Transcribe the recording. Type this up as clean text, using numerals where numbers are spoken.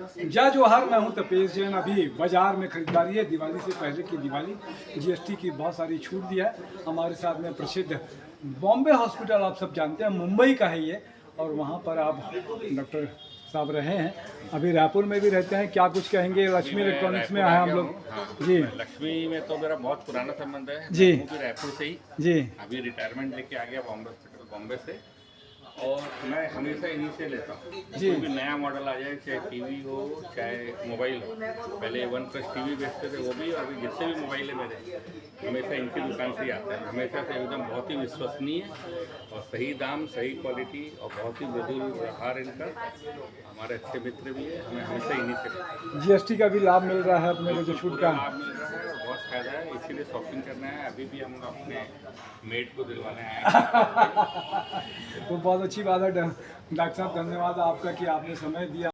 जय जोहार, मैं हूं तपेश जैन। अभी बाजार में खरीदारी है, दिवाली से पहले की दिवाली। जीएसटी की बहुत सारी छूट दी है। हमारे साथ में प्रसिद्ध बॉम्बे हॉस्पिटल, आप सब जानते हैं, मुंबई का है ये, और वहां पर आप डॉक्टर साहब रहे हैं। अभी रायपुर में भी रहते हैं। क्या कुछ कहेंगे? लक्ष्मी इलेक्ट्रॉनिक्स में आए हम लोग। हाँ, जी लक्ष्मी में तो मेरा बहुत पुराना संबंध है। जी। मैं हूँ भी रायपुर से ही। जी अभी रिटायरमेंट लेके आ गया बॉम्बे हॉस्पिटल बॉम्बे से, और मैं हमेशा इन्हीं से लेता हूँ। जी। कोई भी नया मॉडल आ जाए, चाहे टीवी हो चाहे मोबाइल हो। पहले वन प्लस टीवी बेचते थे वो भी, और अभी जितने भी मोबाइल है मेरे, हमेशा इनकी दुकान से ही आते हैं। हमेशा से एकदम बहुत ही विश्वसनीय और सही दाम, सही क्वालिटी और बहुत ही मृदुल व्यवहार इनका। हमारे अच्छे मित्र भी है, हमें हमेशा इन्हीं से लेते हैं। जीएसटी का भी लाभ मिल रहा है अपने को, जो छूट पूरा का। लाभ मिल रहा है और बहुत फायदा है, इसीलिए शॉपिंग करना है। अभी भी हम अपने मेट को दिलवाने आए हैं। तो बहुत अच्छी बात है डॉक्टर साहब, धन्यवाद आपका कि आपने समय दिया।